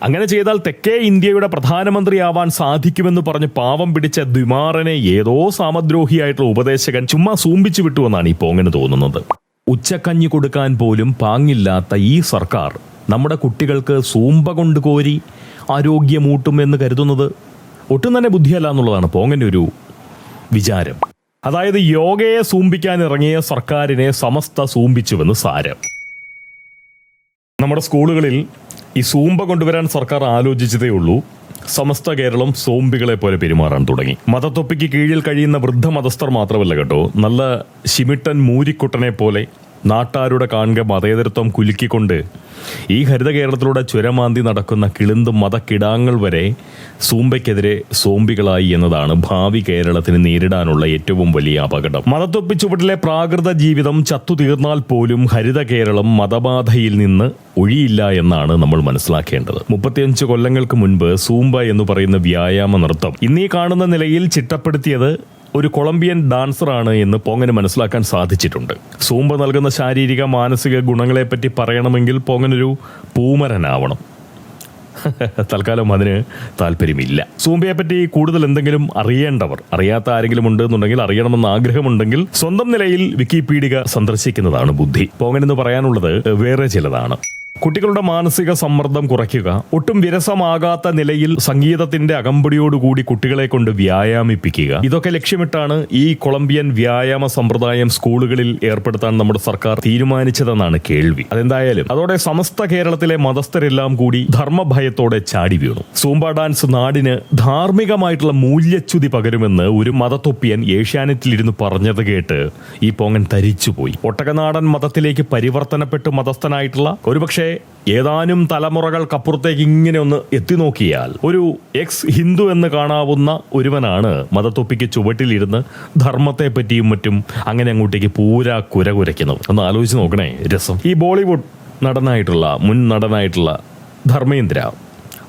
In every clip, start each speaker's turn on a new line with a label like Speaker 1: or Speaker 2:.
Speaker 1: അങ്ങനെ ചെയ്താൽ തെക്കേ ഇന്ത്യയുടെ പ്രധാനമന്ത്രിയാവാൻ സാധിക്കുമെന്ന് പറഞ്ഞ് പാവം പിടിച്ച ദ്വിമാറനെ ഏതോ സാമദ്രോഹിയായിട്ടുള്ള ഉപദേശകൻ ചുമ്മാ സൂമ്പിച്ചു വിട്ടുവെന്നാണ് ഈ പോങ്ങനെ തോന്നുന്നത്. ഉച്ചക്കഞ്ഞി കൊടുക്കാൻ പോലും പാങ്ങില്ലാത്ത ഈ സർക്കാർ നമ്മുടെ കുട്ടികൾക്ക് സൂമ്പ കൊണ്ട് കോരി ആരോഗ്യമൂട്ടും എന്ന് കരുതുന്നത് ഒട്ടും തന്നെ ബുദ്ധിയല്ല എന്നുള്ളതാണ് പോങ്ങന്റെ ഒരു വിചാരം. അതായത് യോഗയെ സൂമ്പിക്കാൻ ഇറങ്ങിയ സർക്കാരിനെ സമസ്ത സൂമ്പിച്ചുവെന്ന് സാരം. നമ്മുടെ സ്കൂളുകളിൽ ഈ സൂമ്പ കൊണ്ടുവരാൻ സർക്കാർ ആലോചിച്ചതേ ഉള്ളൂ, സമസ്ത കേരളം സോംബികളെ പോലെ പെരുമാറാൻ തുടങ്ങി. മതത്തൊപ്പിക്ക് കീഴിൽ കഴിയുന്ന വൃദ്ധ മതസ്ഥർ മാത്രമല്ല കേട്ടോ, നല്ല ശിമിട്ടൻ മൂരിക്കുട്ടനെ പോലെ നാട്ടാരുടെ കാണുക മതേതരത്വം കുലുക്കിക്കൊണ്ട് ഈ ഹരിത കേരളത്തിലൂടെ ചുരമാന്തി നടക്കുന്ന കിളിന്തും മതക്കിടാങ്ങൾ വരെ സൂമ്പയ്ക്കെതിരെ സോംബികളായി എന്നതാണ് ഭാവി കേരളത്തിന് നേരിടാനുള്ള ഏറ്റവും വലിയ അപകടം. മതത്തൊപ്പി ചുവട്ടിലെ പ്രാകൃത ജീവിതം ചത്തുതീർന്നാൽ പോലും ഹരിത കേരളം മതബാധയിൽ നിന്ന് ഒഴിയില്ല എന്നാണ് നമ്മൾ മനസ്സിലാക്കേണ്ടത്. 35 കൊല്ലങ്ങൾക്ക് മുൻപ് സൂമ്പ എന്ന് പറയുന്ന വ്യായാമ നൃത്തം ഇന്നീ കാണുന്ന നിലയിൽ ചിട്ടപ്പെടുത്തിയത് ഒരു കൊളംബിയൻ ഡാൻസറാണ് എന്ന് പോങ്ങന് മനസ്സിലാക്കാൻ സാധിച്ചിട്ടുണ്ട്. സൂമ്പ നൽകുന്ന ശാരീരിക മാനസിക ഗുണങ്ങളെപ്പറ്റി പറയണമെങ്കിൽ പോങ്ങനൊരു പൂമരനാവണം. തൽക്കാലം അതിന് താല്പര്യമില്ല. സൂമ്പയെപ്പറ്റി കൂടുതൽ എന്തെങ്കിലും അറിയേണ്ടവർ, അറിയാത്ത ആരെങ്കിലും ഉണ്ട് എന്നുണ്ടെങ്കിൽ, അറിയണമെന്ന് ആഗ്രഹമുണ്ടെങ്കിൽ സ്വന്തം നിലയിൽ വിക്കിപീഡിയ സന്ദർശിക്കുന്നതാണ് ബുദ്ധി. പോങ്ങനെന്ന് പറയാനുള്ളത് വേറെ ചിലതാണ്. കുട്ടികളുടെ മാനസിക സമ്മർദ്ദം കുറയ്ക്കുക, ഒട്ടും വിരസമാകാത്ത നിലയിൽ സംഗീതത്തിന്റെ അകമ്പടിയോടുകൂടി കുട്ടികളെ കൊണ്ട് വ്യായാമിപ്പിക്കുക, ഇതൊക്കെ ലക്ഷ്യമിട്ടാണ് ഈ കൊളംബിയൻ വ്യായാമ സമ്പ്രദായം സ്കൂളുകളിൽ ഏർപ്പെടുത്താൻ നമ്മുടെ സർക്കാർ തീരുമാനിച്ചതെന്നാണ് കേൾവി. അതെന്തായാലും അതോടെ സമസ്ത കേരളത്തിലെ മതസ്ഥരെല്ലാം കൂടി ധർമ്മഭയത്തോടെ ചാടി വീണു. സൂമ്പ ഡാൻസ് നാടിന് ധാർമ്മികമായിട്ടുള്ള മൂല്യച്യുതി പകരുമെന്ന് ഒരു മതത്തൊപ്പിയൻ ഏഷ്യാനെറ്റിലിരുന്ന് പറഞ്ഞത് കേട്ട് ഈ പോങ്ങൻ തരിച്ചുപോയി. ഒട്ടകനാടൻ മതത്തിലേക്ക് പരിവർത്തനപ്പെട്ട് മതസ്ഥനായിട്ടുള്ള ഒരുപക്ഷെ ഏതാനും തലമുറകൾക്കപ്പുറത്തേക്ക് ഇങ്ങനെ ഒന്ന് എത്തി നോക്കിയാൽ ഒരു എക്സ് ഹിന്ദു എന്ന് കാണാവുന്ന ഒരുവനാണ് മതത്തൊപ്പിക്ക് ചുവട്ടിലിരുന്ന് ധർമ്മത്തെ പറ്റിയും മറ്റും അങ്ങനെ അങ്ങോട്ടേക്ക് പൂരാ കുരകുരയ്ക്കുന്നത്. ഒന്ന് ആലോചിച്ച് നോക്കണേ, രസം. ഈ ബോളിവുഡ് മുൻ നടനായിട്ടുള്ള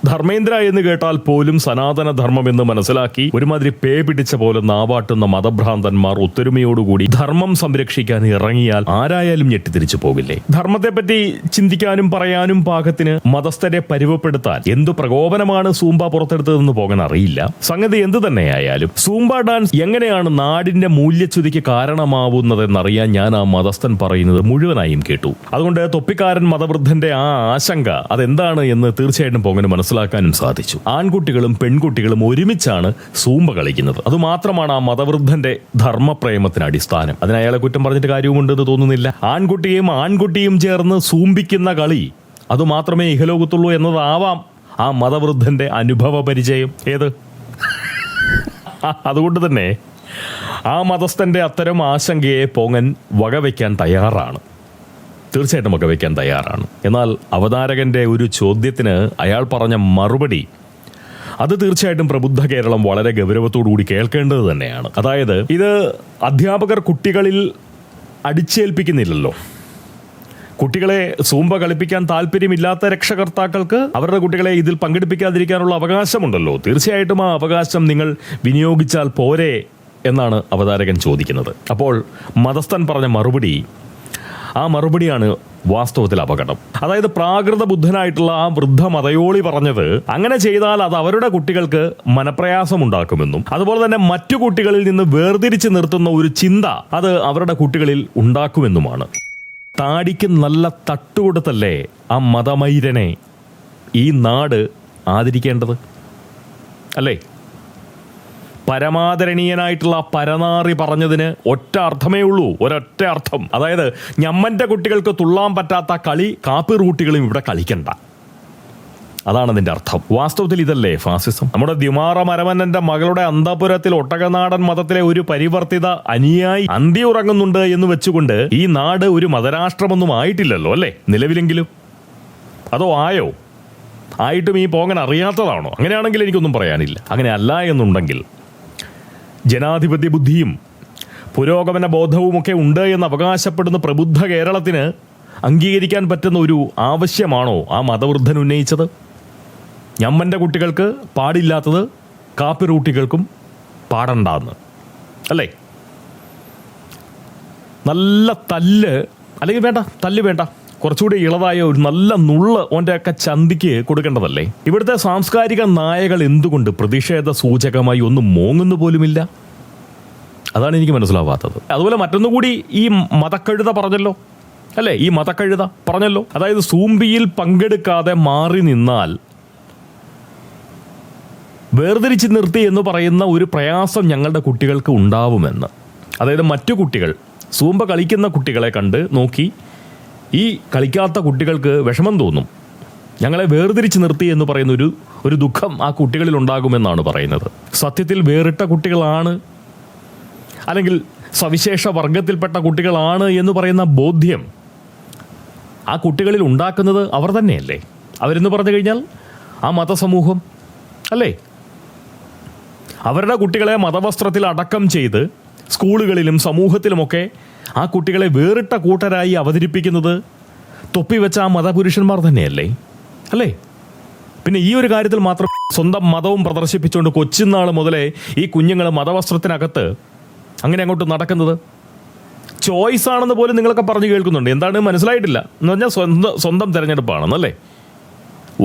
Speaker 1: ധർമ്മേന്ദ്ര എന്ന് കേട്ടാൽ പോലും സനാതന ധർമ്മം എന്ന് മനസ്സിലാക്കി ഒരുമാതിരി പേ പിടിച്ച പോലെ നാവാട്ടുന്ന മതഭ്രാന്തന്മാർ ഒത്തൊരുമയോടുകൂടി ധർമ്മം സംരക്ഷിക്കാൻ ഇറങ്ങിയാൽ ആരായാലും ഞെട്ടിത്തിരിച്ചു പോകില്ലേ? ധർമ്മത്തെപ്പറ്റി ചിന്തിക്കാനും പറയാനും പാകത്തിന് മതസ്ഥരെ പരുവപ്പെടുത്താൻ എന്തു പ്രകോപനമാണ് സൂമ്പ പുറത്തെടുത്തതെന്ന് പോകാൻ അറിയില്ല. സംഗതി എന്തു തന്നെയായാലും സൂമ്പ ഡാൻസ് എങ്ങനെയാണ് നാടിന്റെ മൂല്യച്യുതിക്ക് കാരണമാവുന്നതെന്നറിയാൻ ഞാൻ ആ മതസ്ഥൻ പറയുന്നത് മുഴുവനായും കേട്ടു. അതുകൊണ്ട് തൊപ്പിക്കാരൻ മതവൃദ്ധന്റെ ആ ആശങ്ക അതെന്താണ് എന്ന് തീർച്ചയായിട്ടും പോകാൻ മനസ്സിലാക്കാനും സാധിച്ചു. ആൺകുട്ടികളും പെൺകുട്ടികളും ഒരുമിച്ചാണ് സൂമ്പ കളിക്കുന്നത്. അതുമാത്രമാണ് ആ മതവൃദ്ധന്റെ ധർമ്മപ്രേമത്തിന് അടിസ്ഥാനം. അതിന് അയാളെ കുറ്റം പറഞ്ഞിട്ട് കാര്യവുമുണ്ടെന്ന് തോന്നുന്നില്ല. ആൺകുട്ടിയും ചേർന്ന് സൂമ്പിക്കുന്ന കളി അതുമാത്രമേ ഇഹലോകത്തുള്ളൂ എന്നതാവാം ആ മതവൃദ്ധന്റെ അനുഭവ പരിചയം. ഏത് അതുകൊണ്ട് തന്നെ ആ മതസ്ഥന്റെ അത്തരം ആശങ്കയെ പോങ്ങൻ വകവയ്ക്കാൻ തയ്യാറാണ്. തീർച്ചയായിട്ടും വകവയ്ക്കാൻ തയ്യാറാണ്. എന്നാൽ അവതാരകന്റെ ഒരു ചോദ്യത്തിന് അയാൾ പറഞ്ഞ മറുപടി അത് തീർച്ചയായിട്ടും പ്രബുദ്ധ കേരളം വളരെ ഗൗരവത്തോടുകൂടി കേൾക്കേണ്ടത് തന്നെയാണ്. അതായത് ഇത് അധ്യാപകർ കുട്ടികളിൽ അടിച്ചേൽപ്പിക്കുന്നില്ലല്ലോ. കുട്ടികളെ സൂമ്പ കളിപ്പിക്കാൻ താല്പര്യമില്ലാത്ത രക്ഷകർത്താക്കൾക്ക് അവരുടെ കുട്ടികളെ ഇതിൽ പങ്കെടുപ്പിക്കാതിരിക്കാനുള്ള അവകാശമുണ്ടല്ലോ. തീർച്ചയായിട്ടും ആ അവകാശം നിങ്ങൾ വിനിയോഗിച്ചാൽ പോരെ എന്നാണ് അവതാരകൻ ചോദിക്കുന്നത്. അപ്പോൾ മതസ്ഥൻ പറഞ്ഞ ആ മറുപടിയാണ് വാസ്തവത്തിൽ അപകടം. അതായത് പ്രാകൃത ബുദ്ധനായിട്ടുള്ള ആ വൃദ്ധ മതയോളി പറഞ്ഞത് അങ്ങനെ ചെയ്താൽ അത് അവരുടെ കുട്ടികൾക്ക് മനപ്രയാസമുണ്ടാക്കുമെന്നും അതുപോലെ തന്നെ മറ്റു കുട്ടികളിൽ നിന്ന് വേർതിരിച്ച് നിർത്തുന്ന ഒരു ചിന്ത അത് അവരുടെ കുട്ടികളിൽ ഉണ്ടാക്കുമെന്നുമാണ്. താടിക്ക് നല്ല തട്ടുകൊടുത്തല്ലേ ആ മതമൈരനെ ഈ നാട് ആദരിക്കേണ്ടത് അല്ലേ? പരമാദരണീയനായിട്ടുള്ള പരനാറി പറഞ്ഞതിന് ഒറ്റ അർത്ഥമേ ഉള്ളൂ, ഒരൊറ്റ അർത്ഥം. അതായത് ഞമ്മന്റെ കുട്ടികൾക്ക് തുള്ളാൻ പറ്റാത്ത കളി കാപ്പി റൂട്ടികളും ഇവിടെ കളിക്കണ്ട, അതാണ് അതിന്റെ അർത്ഥം. വാസ്തവത്തിൽ ഇതല്ലേ ഫാസിസം? നമ്മുടെ ദ്വിമാറ മരമന്നന്റെ മകളുടെ അന്തപുരത്തിൽ ഒട്ടകനാടൻ മതത്തിലെ ഒരു പരിവർത്തിത അനുയായി അന്തി ഉറങ്ങുന്നുണ്ട് എന്ന് വെച്ചുകൊണ്ട് ഈ നാട് ഒരു മതരാഷ്ട്രമൊന്നും ആയിട്ടില്ലല്ലോ അല്ലേ? നിലവിലെങ്കിലും അതോ ആയോ? ആയിട്ടും ഈ പോങ്ങൻ അറിയാത്തതാണോ? അങ്ങനെയാണെങ്കിൽ എനിക്കൊന്നും പറയാനില്ല. അങ്ങനെ അല്ല എന്നുണ്ടെങ്കിൽ ജനാധിപത്യ ബുദ്ധിയും പുരോഗമന ബോധവുമൊക്കെ ഉണ്ട് എന്ന് അവകാശപ്പെടുന്ന പ്രബുദ്ധ കേരളത്തിന് അംഗീകരിക്കാൻ പറ്റുന്ന ഒരു ആവശ്യമാണോ ആ മതവൃദ്ധൻ ഉന്നയിച്ചത്? ഞമ്മന്റെ കുട്ടികൾക്ക് പാടില്ലാത്തത് കാപ്പി റൂട്ടികൾക്കും പാടണ്ടെന്ന് അല്ലേ? നല്ല തല്ല്, അല്ലെങ്കിൽ വേണ്ട, തല്ല് വേണ്ട, കുറച്ചുകൂടി ഇളതായ ഒരു നല്ല നുള്ള് ഓൻ്റെ ഒക്കെ ചന്തിക്ക് കൊടുക്കേണ്ടതല്ലേ? ഇവിടുത്തെ സാംസ്കാരിക നായകൾ എന്തുകൊണ്ട് പ്രതിഷേധ സൂചകമായി ഒന്നും മോങ്ങുന്നു പോലുമില്ല? അതാണ് എനിക്ക് മനസ്സിലാവാത്തത്. അതുപോലെ മറ്റൊന്നുകൂടി ഈ മതക്കഴുത പറഞ്ഞല്ലോ അല്ലേ? ഈ മതക്കഴുത പറഞ്ഞല്ലോ, അതായത് സൂംബിയിൽ പങ്കെടുക്കാതെ മാറി നിന്നാൽ വേർതിരിച്ച് നിർത്തി എന്ന് പറയുന്ന ഒരു പ്രയാസം ഞങ്ങളുടെ കുട്ടികൾക്ക് ഉണ്ടാവുമെന്ന്. അതായത് മറ്റു കുട്ടികൾ സൂംബ കളിക്കുന്ന കുട്ടികളെ കണ്ട് നോക്കി ഈ കളിക്കാത്ത കുട്ടികൾക്ക് വിഷമം തോന്നും. ഞങ്ങളെ വേർതിരിച്ച് നിർത്തി എന്ന് പറയുന്ന ഒരു ദുഃഖം ആ കുട്ടികളിൽ ഉണ്ടാകുമെന്നാണ് പറയുന്നത്. സത്യത്തിൽ വേറിട്ട കുട്ടികളാണ്, അല്ലെങ്കിൽ സവിശേഷ വർഗത്തിൽപ്പെട്ട കുട്ടികളാണ് എന്ന് പറയുന്ന ബോധ്യം ആ കുട്ടികളിൽ ഉണ്ടാക്കുന്നത് അവർ തന്നെയല്ലേ? അവരെന്ന് പറഞ്ഞു കഴിഞ്ഞാൽ ആ മതസമൂഹം അല്ലേ? അവരുടെ കുട്ടികളെ മതവസ്ത്രത്തിൽ അടക്കം ചെയ്ത് സ്കൂളുകളിലും സമൂഹത്തിലുമൊക്കെ ആ കുട്ടികളെ വേറിട്ട കൂട്ടരായി അവതരിപ്പിക്കുന്നത് തൊപ്പിവെച്ച ആ മതപുരുഷന്മാർ തന്നെയല്ലേ? അല്ലേ? പിന്നെ ഈ ഒരു കാര്യത്തിൽ മാത്രം സ്വന്തം മതവും പ്രദർശിപ്പിച്ചുകൊണ്ട് കൊച്ചുനാൾ മുതലേ ഈ കുഞ്ഞുങ്ങൾ മതവസ്ത്രത്തിനകത്ത് അങ്ങനെ അങ്ങോട്ട് നടക്കുന്നത് ചോയ്സ് ആണെന്ന് പോലും നിങ്ങളൊക്കെ പറഞ്ഞു കേൾക്കുന്നുണ്ട്. എന്താണ് മനസ്സിലായിട്ടില്ല എന്ന് പറഞ്ഞാൽ സ്വന്തം തിരഞ്ഞെടുപ്പാണെന്നല്ലേ?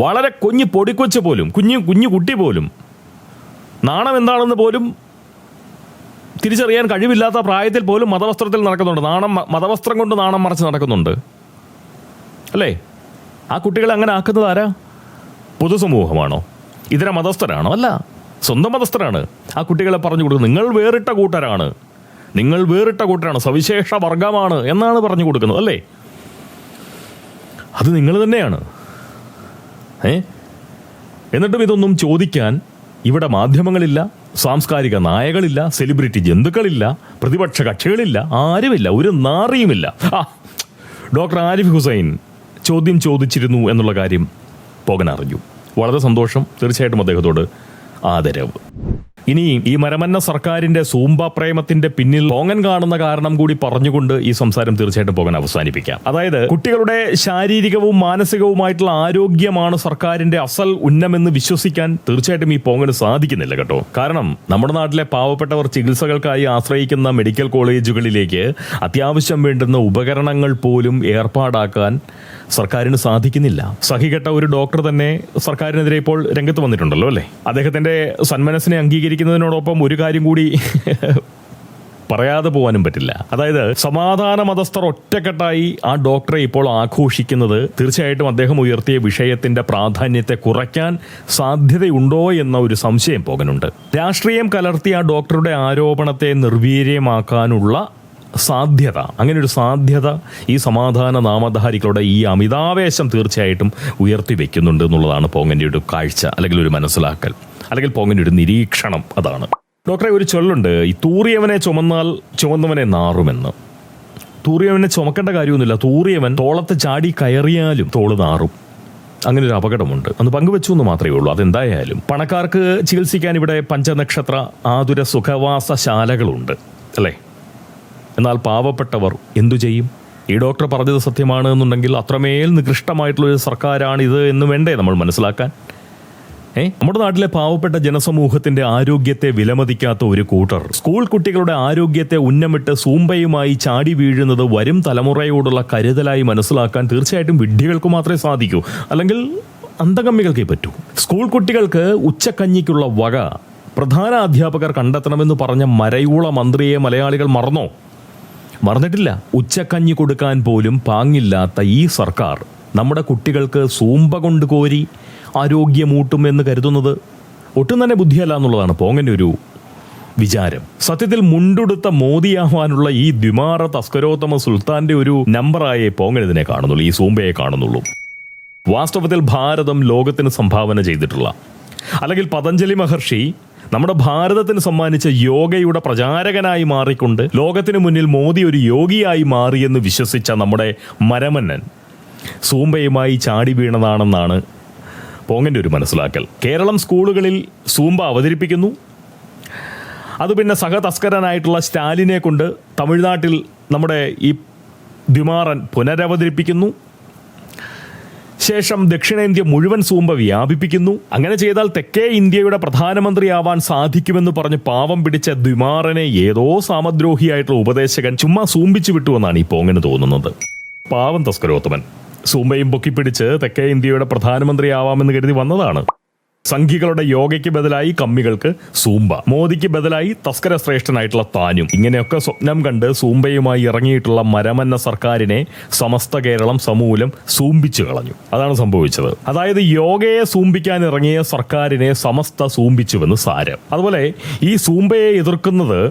Speaker 1: വളരെ പൊടിക്കൊച്ച് പോലും കുഞ്ഞു കുട്ടി പോലും നാണം എന്താണെന്ന് പോലും തിരിച്ചറിയാൻ കഴിവില്ലാത്ത പ്രായത്തിൽ പോലും മതവസ്ത്രത്തിൽ നടക്കുന്നുണ്ട്. മതവസ്ത്രം കൊണ്ട് നാണം മറച്ച് നടക്കുന്നുണ്ട് അല്ലേ? ആ കുട്ടികളെ അങ്ങനെ ആക്കുന്നത് ആരാ? പൊതുസമൂഹമാണോ? ഇതര മതസ്ഥരാണോ? അല്ല, സ്വന്തം മതസ്ഥരാണ് ആ കുട്ടികളെ പറഞ്ഞു കൊടുക്കുന്നത്. നിങ്ങൾ വേറിട്ട കൂട്ടരാണ്, സവിശേഷ വർഗമാണ് എന്നാണ് പറഞ്ഞു കൊടുക്കുന്നത് അല്ലേ? അത് നിങ്ങൾ തന്നെയാണ്. എന്നിട്ടും ഇതൊന്നും ചോദിക്കാൻ ഇവിടെ മാധ്യമങ്ങളില്ല, സാംസ്കാരിക നായകളില്ല, സെലിബ്രിറ്റി ജന്തുക്കളില്ല, പ്രതിപക്ഷ കക്ഷികളില്ല, ആരുമില്ല, ഒരു നാറിയുമില്ല. ഡോക്ടർ ആരിഫ് ഹുസൈൻ ചോദ്യം ചോദിച്ചിരുന്നു എന്നുള്ള കാര്യം പോകൻ അറിഞ്ഞു. വളരെ സന്തോഷം. തീർച്ചയായിട്ടും അദ്ദേഹത്തോട് ആദരവ്. ഇനി ഈ മരമന്ന സർക്കാരിന്റെ സൂംബ പ്രേമത്തിന്റെ പിന്നിൽ പോങ്ങൻ കാണുന്ന കാരണം കൂടി പറഞ്ഞുകൊണ്ട് ഈ സംസാരം തീർച്ചയായിട്ടും പോകാൻ അവസാനിപ്പിക്കാം. അതായത് കുട്ടികളുടെ ശാരീരികവും മാനസികവുമായിട്ടുള്ള ആരോഗ്യമാണ് സർക്കാരിന്റെ അസൽ ഉന്നമെന്ന് വിശ്വസിക്കാൻ തീർച്ചയായിട്ടും ഈ പോങ്ങന് സാധിക്കുന്നില്ല കേട്ടോ. കാരണം നമ്മുടെ നാട്ടിലെ പാവപ്പെട്ടവർ ചികിത്സകൾക്കായി ആശ്രയിക്കുന്ന മെഡിക്കൽ കോളേജുകളിലേക്ക് അത്യാവശ്യം വേണ്ടുന്ന ഉപകരണങ്ങൾ പോലും ഏർപ്പാടാക്കാൻ സർക്കാരിന് സാധിക്കുന്നില്ല. സഹികെട്ട ഒരു ഡോക്ടർ തന്നെ സർക്കാരിനെതിരെ ഇപ്പോൾ രംഗത്ത് വന്നിട്ടുണ്ടല്ലോ അല്ലേ? അദ്ദേഹത്തിന്റെ സന്മനസ്സിനെ അംഗീകരിക്കുന്നതിനോടൊപ്പം ഒരു കാര്യം കൂടി പറയാതെ പോകാനും പറ്റില്ല. അതായത് സമാധാന മതസ്ഥർ ഒറ്റക്കെട്ടായി ആ ഡോക്ടറെ ഇപ്പോൾ ആഘോഷിക്കുന്നത് തീർച്ചയായിട്ടും അദ്ദേഹം ഉയർത്തിയ വിഷയത്തിന്റെ പ്രാധാന്യത്തെ കുറയ്ക്കാൻ സാധ്യതയുണ്ടോ എന്ന ഒരു സംശയം പോകാനുണ്ട്. രാഷ്ട്രീയം കലർത്തിയ ആ ഡോക്ടറുടെ ആരോപണത്തെ നിർവീര്യമാക്കാനുള്ള സാധ്യത, അങ്ങനെ ഒരു സാധ്യത ഈ സമാധാന നാമധാരികളുടെ ഈ അമിതാവേശം തീർച്ചയായിട്ടും ഉയർത്തി വെക്കുന്നുണ്ട് എന്നുള്ളതാണ് പോങ്ങന്റെ ഒരു കാഴ്ച, അല്ലെങ്കിൽ ഒരു മനസ്സിലാക്കൽ, അല്ലെങ്കിൽ പോങ്ങന്റെ ഒരു നിരീക്ഷണം. അതാണ്. ഡോക്ടറെ, ഒരു ചൊല്ലുണ്ട്, ഈ തൂറിയവനെ ചുമന്നാൽ ചുമന്നവനെ നാറുമെന്ന്. തൂറിയവനെ ചുമക്കേണ്ട കാര്യമൊന്നുമില്ല. തൂറിയവൻ തോളത്ത് ചാടി കയറിയാലും തോള് നാറും. അങ്ങനെ ഒരു അപകടമുണ്ട്. അന്ന് പങ്കുവെച്ചു എന്ന് മാത്രമേ ഉള്ളൂ. അതെന്തായാലും പണക്കാർക്ക് ചികിത്സിക്കാൻ ഇവിടെ പഞ്ചനക്ഷത്ര ആതുര സുഖവാസശാലകളുണ്ട് അല്ലേ? എന്നാൽ പാവപ്പെട്ടവർ എന്തു ചെയ്യും? ഈ ഡോക്ടർ പറഞ്ഞത് സത്യമാണ് എന്നുണ്ടെങ്കിൽ അത്രമേൽ നികൃഷ്ടമായിട്ടുള്ളൊരു സർക്കാരാണിത് എന്ന് വേണ്ടേ നമ്മൾ മനസ്സിലാക്കാൻ? നമ്മുടെ നാട്ടിലെ പാവപ്പെട്ട ജനസമൂഹത്തിന്റെ ആരോഗ്യത്തെ വിലമതിക്കാത്ത ഒരു കൂട്ടർ സ്കൂൾ കുട്ടികളുടെ ആരോഗ്യത്തെ ഉന്നമിട്ട് സൂംബയുമായി ചാടി വീഴുന്നത് വരും തലമുറയോടുള്ള കരുതലായി മനസ്സിലാക്കാൻ തീർച്ചയായിട്ടും വിഡ്ഢികൾക്ക് മാത്രമേ സാധിക്കൂ, അല്ലെങ്കിൽ അന്തകമ്മികൾക്കേ പറ്റൂ. സ്കൂൾ കുട്ടികൾക്ക് ഉച്ചക്കഞ്ഞിക്കുള്ള വക പ്രധാന അധ്യാപകർ കണ്ടെത്തണമെന്ന് പറഞ്ഞ മരയൂള മന്ത്രിയെ മലയാളികൾ മറന്നിട്ടില്ല. ഉച്ചക്കഞ്ഞി കൊടുക്കാൻ പോലും പാങ്ങില്ലാത്ത ഈ സർക്കാർ നമ്മുടെ കുട്ടികൾക്ക് സൂംബ കൊണ്ട് കോരി ആരോഗ്യമൂട്ടുമെന്ന് കരുതുന്നത് ഒട്ടും തന്നെ ബുദ്ധിയല്ല എന്നുള്ളതാണ് പോങ്ങന്റെ ഒരു വിചാരം. സത്യത്തിൽ മുണ്ടുടുത്ത മോദിയാവാനുള്ള ഈ ദ്വിമാറ തസ്കരോത്തമ സുൽത്താന്റെ ഒരു നമ്പറായേ പോങ്ങൻ കാണുന്നുള്ളൂ, ഈ സൂംബയെ കാണുന്നുള്ളൂ. വാസ്തവത്തിൽ ഭാരതം ലോകത്തിന് സംഭാവന ചെയ്തിട്ടുള്ള, അല്ലെങ്കിൽ പതഞ്ജലി മഹർഷി നമ്മുടെ ഭാരതത്തിന് സമ്മാനിച്ച യോഗയുടെ പ്രചാരകനായി മാറിക്കൊണ്ട് ലോകത്തിന് മുന്നിൽ മോദി ഒരു യോഗിയായി മാറിയെന്ന് വിശ്വസിച്ച നമ്മുടെ മരമന്നൻ സൂംബയുമായി ചാടി വീണതാണെന്നാണ് പോങ്ങന്റെ ഒരു മനസ്സിലാക്കൽ. കേരളം സ്കൂളുകളിൽ സൂംബ അവതരിപ്പിക്കുന്നു. അത് പിന്നെ സഹതസ്കരനായിട്ടുള്ള സ്റ്റാലിനെ കൊണ്ട് തമിഴ്നാട്ടിൽ നമ്മുടെ ഈ ദ്വിമാറൻ പുനരവതരിപ്പിക്കുന്നു. ശേഷം ദക്ഷിണേന്ത്യ മുഴുവൻ സൂംബ വ്യാപിപ്പിക്കുന്നു. അങ്ങനെ ചെയ്താൽ തെക്കേ ഇന്ത്യയുടെ പ്രധാനമന്ത്രിയാവാൻ സാധിക്കുമെന്ന് പറഞ്ഞ് പാവം പിടിച്ച ദ്വിമാറനെ ഏതോ സാമദ്രോഹിയായിട്ടുള്ള ഉപദേശകൻ ചുമ്മാ സൂംബിച്ചു വിട്ടുവെന്നാണ് ഈ പോങ്ങന് തോന്നുന്നത്. പാവം തസ്കരോത്തമൻ. സൂംബയും പൊക്കിപ്പിടിച്ച് തെക്കേ ഇന്ത്യയുടെ പ്രധാനമന്ത്രിയാവാമെന്ന് കരുതി വന്നതാണ്. സംഘികളുടെ യോഗയ്ക്ക് ബദലായി കമ്മികൾക്ക് സൂംബ, മോദിക്ക് ബദലായി തസ്കര ശ്രേഷ്ഠനായിട്ടുള്ള താനും. ഇങ്ങനെയൊക്കെ സ്വപ്നം കണ്ട് സൂംബയുമായി ഇറങ്ങിയിട്ടുള്ള മരമന്ന സർക്കാരിനെ സമസ്ത കേരളം സമൂലം സൂംബിച്ചു കളഞ്ഞു. അതാണ് സംഭവിച്ചത്. അതായത് യോഗയെ സൂംബിക്കാൻ ഇറങ്ങിയ സർക്കാരിനെ സമസ്ത സൂംബിച്ചുവെന്ന് സാരം. അതുപോലെ ഈ സൂംബയെ എതിർക്കുന്നത്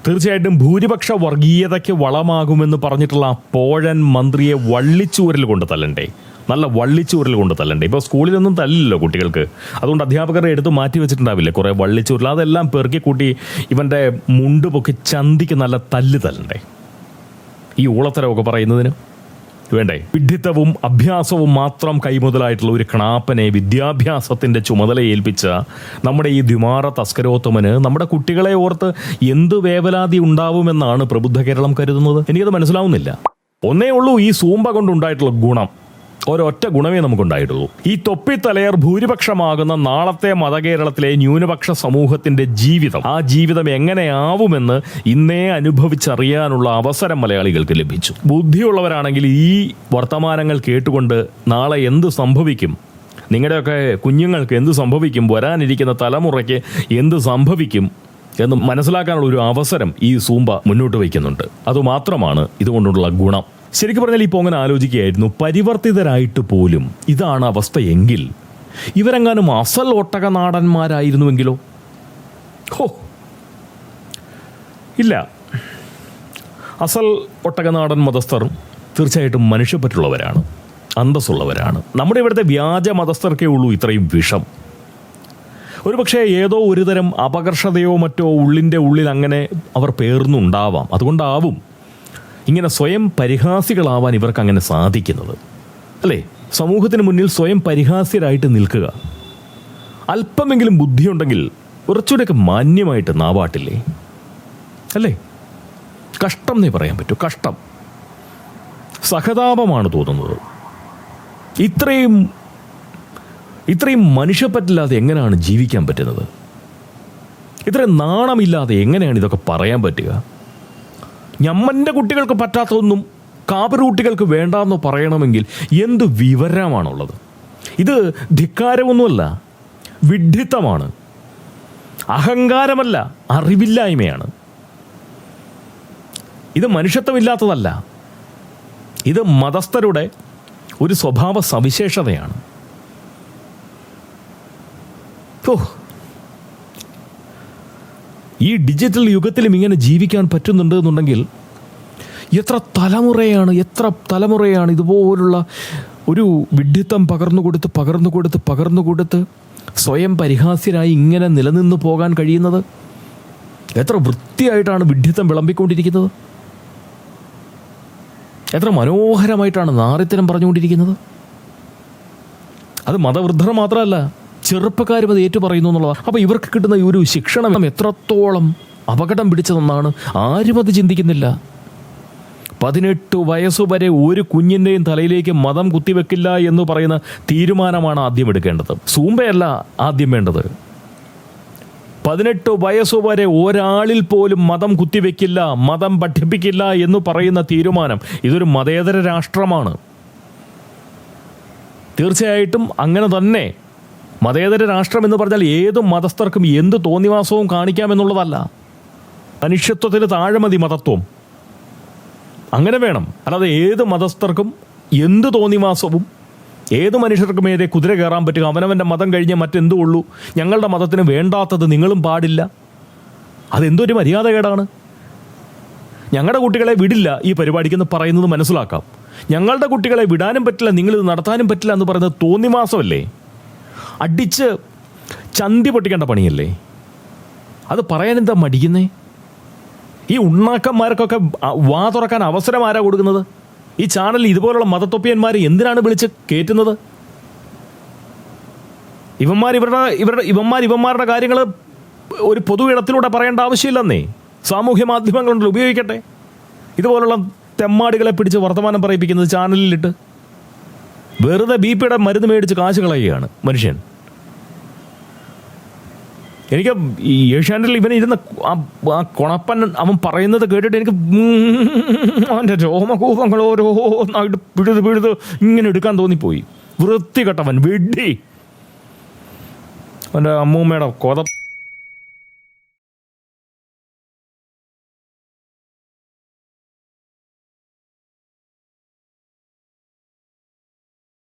Speaker 1: തീർച്ചയായിട്ടും ഭൂരിപക്ഷ വർഗീയതയ്ക്ക് വളമാകുമെന്ന് പറഞ്ഞിട്ടുള്ള പോഴൻ മന്ത്രിയെ വള്ളിച്ചൂരൽ കൊണ്ട് തല്ലണ്ടേ, നല്ല വള്ളിച്ചൂരൽ കൊണ്ട് തല്ലണ്ടേ. ഇപ്പോൾ സ്കൂളിലൊന്നും തല്ലില്ലല്ലോ കുട്ടികൾക്ക്, അതുകൊണ്ട് അധ്യാപകരെ എടുത്ത് മാറ്റി വെച്ചിട്ടുണ്ടാവില്ലേ കുറേ വള്ളിച്ചൂരൽ, അതെല്ലാം പെറുക്കി കൂട്ടി ഇവൻ്റെ മുണ്ട് പൊക്കി ചന്തിക്ക് നല്ല തല്ല് തല്ലണ്ടേ ഈ ഊളത്തരമൊക്കെ പറയുന്നതിന് വേണ്ടേ? വിഡ്ഢിത്തവും അഭ്യാസവും മാത്രം കൈമുതലായിട്ടുള്ള ഒരു ക്ണാപ്പനെ വിദ്യാഭ്യാസത്തിൻ്റെ ചുമതല ഏൽപ്പിച്ച നമ്മുടെ ഈ ദ്വിമാറ തസ്കരോത്തമന് നമ്മുടെ കുട്ടികളെ ഓർത്ത് എന്ത് വേവലാതി ഉണ്ടാവുമെന്നാണ് പ്രബുദ്ധ കേരളം കരുതുന്നത്? എനിക്കത് മനസ്സിലാവുന്നില്ല. ഒന്നേ ഉള്ളൂ ഈ സൂംബ കൊണ്ടുണ്ടായിട്ടുള്ള ഗുണം, ഒരൊറ്റ ഗുണമേ നമുക്കുണ്ടായിട്ടുള്ളൂ. ഈ തൊപ്പിത്തലയർ ഭൂരിപക്ഷമാകുന്ന നാളത്തെ മതകേരളത്തിലെ ന്യൂനപക്ഷ സമൂഹത്തിന്റെ ജീവിതം, ആ ജീവിതം എങ്ങനെയാവുമെന്ന് ഇന്നേ അനുഭവിച്ചറിയാനുള്ള അവസരം മലയാളികൾക്ക് ലഭിച്ചു. ബുദ്ധിയുള്ളവരാണെങ്കിൽ ഈ വർത്തമാനങ്ങൾ കേട്ടുകൊണ്ട് നാളെ എന്ത് സംഭവിക്കും, നിങ്ങളുടെയൊക്കെ കുഞ്ഞുങ്ങൾക്ക് എന്ത് സംഭവിക്കും, വരാനിരിക്കുന്ന തലമുറയ്ക്ക് എന്ത് സംഭവിക്കും എന്ന് മനസ്സിലാക്കാനുള്ള ഒരു അവസരം ഈ സൂംബ മുന്നോട്ട് വയ്ക്കുന്നുണ്ട്. അതുമാത്രമാണ് ഇതുകൊണ്ടുള്ള ഗുണം. ശരിക്കും പറഞ്ഞാൽ ഇപ്പോൾ അങ്ങനെ ആലോചിക്കുകയായിരുന്നു, പരിവർത്തിതരായിട്ട് പോലും ഇതാണ് അവസ്ഥയെങ്കിൽ ഇവരെങ്ങാനും അസൽ ഒട്ടകനാടന്മാരായിരുന്നുവെങ്കിലോ? ഹോ, ഇല്ല. അസൽ ഒട്ടകനാടൻ മതസ്ഥർ തീർച്ചയായിട്ടും മനുഷ്യപ്പറ്റുള്ളവരാണ്, അന്തസ്സുള്ളവരാണ്. നമ്മുടെ ഇവിടുത്തെ വ്യാജ മതസ്ഥർക്കേ ഉള്ളൂ ഇത്രയും വിഷം. ഒരുപക്ഷെ ഏതോ ഒരുതരം അപകർഷതയോ മറ്റോ ഉള്ളിൻ്റെ ഉള്ളിൽ അങ്ങനെ അവർ പേർന്നുണ്ടാവാം. അതുകൊണ്ടാവും ഇങ്ങനെ സ്വയം പരിഹാസികളാവാൻ ഇവർക്ക് അങ്ങനെ സാധിക്കുന്നത്, അല്ലേ? സമൂഹത്തിന് മുന്നിൽ സ്വയം പരിഹാസ്യരായിട്ട് നിൽക്കുക. അല്പമെങ്കിലും ബുദ്ധിയുണ്ടെങ്കിൽ കുറച്ചുകൂടെയൊക്കെ മാന്യമായിട്ട് നാവാട്ടില്ലേ, അല്ലേ? കഷ്ടം എന്നേ പറയാൻ പറ്റൂ, കഷ്ടം. സഹതാപമാണ് തോന്നുന്നത്. ഇത്രയും മനുഷ്യപ്പറ്റില്ലാതെ എങ്ങനെയാണ് ജീവിക്കാൻ പറ്റുന്നത്? ഇത്രയും നാണമില്ലാതെ എങ്ങനെയാണ് ഇതൊക്കെ പറയാൻ പറ്റുക? ഞമ്മൻ്റെ കുട്ടികൾക്ക് പറ്റാത്തതൊന്നും കാപരൂട്ടികൾക്ക് വേണ്ടാന്ന് പറയണമെങ്കിൽ എന്ത് വിവരമാണുള്ളത്? ഇത് ധിക്കാരമൊന്നുമല്ല, വിഡ്ഢിത്തമാണ്. അഹങ്കാരമല്ല, അറിവില്ലായ്മയാണ്. ഇത് മനുഷ്യത്വമില്ലാത്തതല്ല, ഇത് മതസ്ഥരുടെ ഒരു സ്വഭാവ സവിശേഷതയാണ്. ഈ ഡിജിറ്റൽ യുഗത്തിലും ഇങ്ങനെ ജീവിക്കാൻ പറ്റുന്നുണ്ട് എന്നുണ്ടെങ്കിൽ എത്ര തലമുറയാണ് ഇതുപോലുള്ള ഒരു വിഡ്ഢിത്തം പകർന്നു കൊടുത്ത് സ്വയം പരിഹാസ്യരായി ഇങ്ങനെ നിലനിന്ന് പോകാൻ കഴിയുന്നത്? എത്ര വൃത്തിയായിട്ടാണ് വിഡ്ഢിത്തം വിളമ്പിക്കൊണ്ടിരിക്കുന്നത്, എത്ര മനോഹരമായിട്ടാണ് നാറിത്തരം പറഞ്ഞുകൊണ്ടിരിക്കുന്നത്. അത് മതവൃദ്ധർ മാത്രമല്ല, ചെറുപ്പക്കാരും അത് ഏറ്റുപറയുന്നു എന്നുള്ളതാണ്. അപ്പോൾ ഇവർക്ക് കിട്ടുന്ന ഈ ഒരു ശിക്ഷണം എത്രത്തോളം അപകടം പിടിച്ചതെന്നാണ് ആരും അത് ചിന്തിക്കുന്നില്ല. 18 വയസ്സുവരെ ഒരു കുഞ്ഞിൻ്റെയും തലയിലേക്ക് മതം കുത്തിവെക്കില്ല എന്ന് പറയുന്ന തീരുമാനമാണ് ആദ്യം എടുക്കേണ്ടത്. സൂംബയല്ല ആദ്യം വേണ്ടത്. 18 വയസ്സുവരെ ഒരാളിൽ പോലും മതം കുത്തിവെക്കില്ല, മതം പഠിപ്പിക്കില്ല എന്ന് പറയുന്ന തീരുമാനം. ഇതൊരു മതേതര രാഷ്ട്രമാണ്. തീർച്ചയായിട്ടും അങ്ങനെ തന്നെ. മതേതര രാഷ്ട്രം എന്ന് പറഞ്ഞാൽ ഏത് മതസ്ഥർക്കും എന്ത് തോന്നിവാസവും കാണിക്കാമെന്നുള്ളതല്ല. മനുഷ്യത്വത്തിന് താഴെ മതി മതത്വം. അങ്ങനെ വേണം. അല്ലാതെ ഏത് മതസ്ഥർക്കും എന്ത് തോന്നിവാസവും, ഏത് മനുഷ്യർക്കും ഏതെ കുതിര കയറാൻ പറ്റുക, അവനവൻ്റെ മതം കഴിഞ്ഞ് മറ്റെന്തോ ഉള്ളൂ, ഞങ്ങളുടെ മതത്തിന് വേണ്ടാത്തത് നിങ്ങളും പാടില്ല, അതെന്തൊരു മര്യാദകേടാണ്. ഞങ്ങളുടെ കുട്ടികളെ വിടില്ല ഈ പരിപാടിക്കെന്ന് പറയുന്നത് മനസ്സിലാക്കാം. ഞങ്ങളുടെ കുട്ടികളെ വിടാനും പറ്റില്ല, നിങ്ങളിത് നടത്താനും പറ്റില്ല എന്ന് പറയുന്നത് തോന്നിവാസമല്ലേ? അടിച്ച് ചന്തി പൊട്ടിക്കേണ്ട പണിയല്ലേ? അത് പറയാൻ എന്താ മടിക്കുന്നേ? ഈ ഉണ്ണാക്കന്മാർക്കൊക്കെ വാ തുറക്കാൻ അവസരം ആരാ കൊടുക്കുന്നത്? ഈ ചാനലിൽ ഇതുപോലുള്ള മതത്തൊപ്പിയന്മാർ എന്തിനാണ് വിളിച്ച് കയറ്റുന്നത്? ഇവന്മാരുടെ കാര്യങ്ങൾ ഒരു പൊതു ഇടത്തിലൂടെ പറയേണ്ട ആവശ്യമില്ലെന്നേ. സാമൂഹ്യ മാധ്യമങ്ങളുണ്ടല്ലോ, ഉപയോഗിക്കട്ടെ. ഇതുപോലുള്ള തെമ്മാടികളെ പിടിച്ച് വർത്തമാനം പറയിപ്പിക്കുന്നത് ചാനലിലിട്ട് വെറുതെ ബിപിയുടെ മരുന്ന് മേടിച്ച് കാശ് കളയുകയാണ് മനുഷ്യൻ. എനിക്ക് ഈ ഏഷ്യാനെറ്റിൽ ഇവൻ ഇരുന്ന ആ കൊണപ്പൻ അവൻ പറയുന്നത് കേട്ടിട്ട് എനിക്ക് അവൻ്റെ രോമകൂപങ്ങൾ ഓരോന്നായിട്ട് പിഴുത് ഇങ്ങനെ എടുക്കാൻ തോന്നിപ്പോയി. വൃത്തികെട്ടവൻ, വെഡ്ഡി, അവൻ്റെ അമ്മൂമ്മയുടെ കൊത.